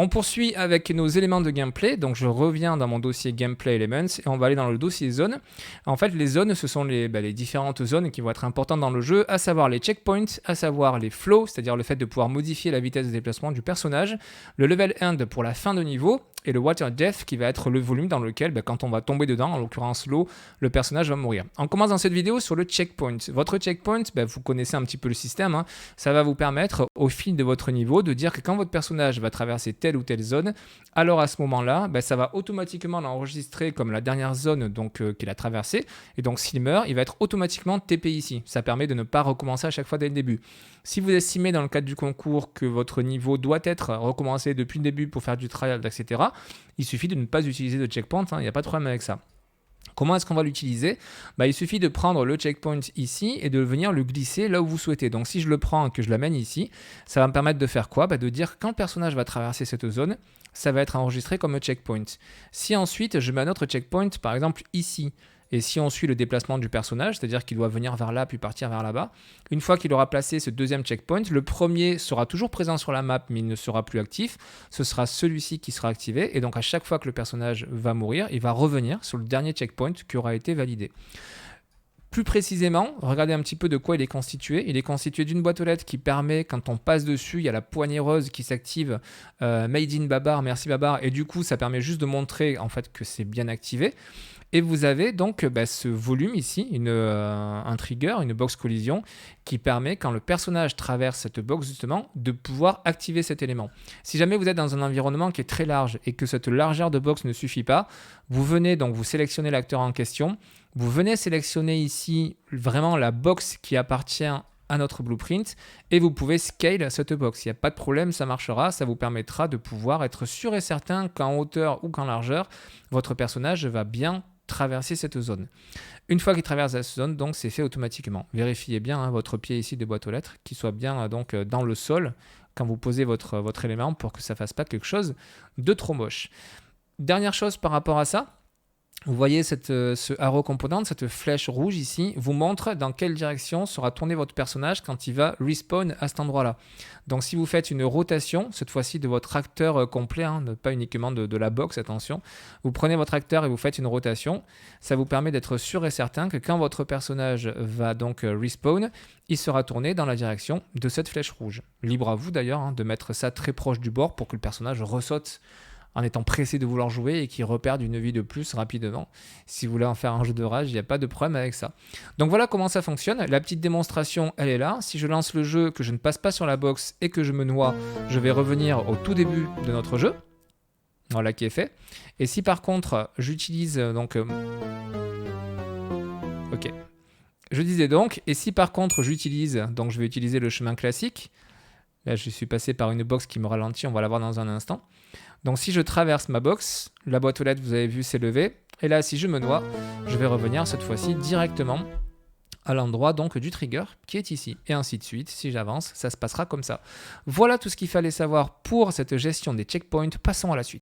On poursuit avec nos éléments de gameplay. Donc je reviens dans mon dossier Gameplay Elements et on va aller dans le dossier Zones. En fait, les zones, ce sont les différentes zones qui vont être importantes dans le jeu, à savoir les checkpoints, à savoir les flows, c'est-à-dire le fait de pouvoir modifier la vitesse de déplacement du personnage, le level end pour la fin de niveau, et le water depth qui va être le volume dans lequel, quand on va tomber dedans, en l'occurrence l'eau, le personnage va mourir. On commence dans cette vidéo sur le checkpoint. Votre checkpoint, vous connaissez un petit peu le système, hein. Ça va vous permettre au fil de votre niveau de dire que quand votre personnage va traverser telle ou telle zone, alors à ce moment-là, ça va automatiquement l'enregistrer comme la dernière zone qu'il a traversée, et donc s'il meurt, il va être automatiquement TP ici. Ça permet de ne pas recommencer à chaque fois dès le début. Si vous estimez dans le cadre du concours que votre niveau doit être recommencé depuis le début pour faire du trial, etc., il suffit de ne pas utiliser de checkpoint, il n'y a pas de problème avec ça. Comment est-ce qu'on va l'utiliser? Il suffit de prendre le checkpoint ici et de venir le glisser là où vous souhaitez. Donc si je le prends et que je l'amène ici, ça va me permettre de faire quoi? De dire que quand le personnage va traverser cette zone, ça va être enregistré comme un checkpoint. Si ensuite je mets un autre checkpoint, par exemple ici, et si on suit le déplacement du personnage, c'est-à-dire qu'il doit venir vers là puis partir vers là-bas, une fois qu'il aura placé ce deuxième checkpoint, le premier sera toujours présent sur la map mais il ne sera plus actif. Ce sera celui-ci qui sera activé et donc à chaque fois que le personnage va mourir, il va revenir sur le dernier checkpoint qui aura été validé. Plus précisément, regardez un petit peu de quoi il est constitué. Il est constitué d'une boîte aux lettres qui permet, quand on passe dessus, il y a la poignée rose qui s'active, Made in Babar, merci Babar, et du coup ça permet juste de montrer en fait que c'est bien activé. Et vous avez donc ce volume ici, un trigger, une box collision, qui permet, quand le personnage traverse cette box justement, de pouvoir activer cet élément. Si jamais vous êtes dans un environnement qui est très large et que cette largeur de box ne suffit pas, vous venez donc vous sélectionnez l'acteur en question, vous venez sélectionner ici vraiment la box qui appartient à notre blueprint et vous pouvez scale cette box. Il n'y a pas de problème, ça marchera, ça vous permettra de pouvoir être sûr et certain qu'en hauteur ou qu'en largeur, votre personnage va bien traverser cette zone. Une fois qu'il traverse la zone, donc c'est fait automatiquement. Vérifiez bien votre pied ici de boîte aux lettres, qu'il soit bien dans le sol quand vous posez votre élément pour que ça ne fasse pas quelque chose de trop moche. Dernière chose par rapport à ça, vous voyez ce arrow component, cette flèche rouge ici, vous montre dans quelle direction sera tourné votre personnage quand il va respawn à cet endroit-là. Donc si vous faites une rotation, cette fois-ci de votre acteur complet, pas uniquement de la box, attention, vous prenez votre acteur et vous faites une rotation, ça vous permet d'être sûr et certain que quand votre personnage va donc respawn, il sera tourné dans la direction de cette flèche rouge. Libre à vous d'ailleurs de mettre ça très proche du bord pour que le personnage ressaute en étant pressé de vouloir jouer et qui reperde une vie de plus rapidement. Si vous voulez en faire un jeu de rage, il n'y a pas de problème avec ça. Donc voilà comment ça fonctionne. La petite démonstration, elle est là. Si je lance le jeu, que je ne passe pas sur la box et que je me noie, je vais revenir au tout début de notre jeu. Voilà qui est fait. Et si par contre, j'utilise Ok. Je disais donc, et si par contre j'utilise, donc je vais utiliser le chemin classique. Là, je suis passé par une box qui me ralentit, on va la voir dans un instant. Donc si je traverse ma box, la boîte aux lettres, vous avez vu, s'est levée. Et là, si je me noie, je vais revenir cette fois-ci directement à l'endroit donc du trigger qui est ici. Et ainsi de suite, si j'avance, ça se passera comme ça. Voilà tout ce qu'il fallait savoir pour cette gestion des checkpoints. Passons à la suite.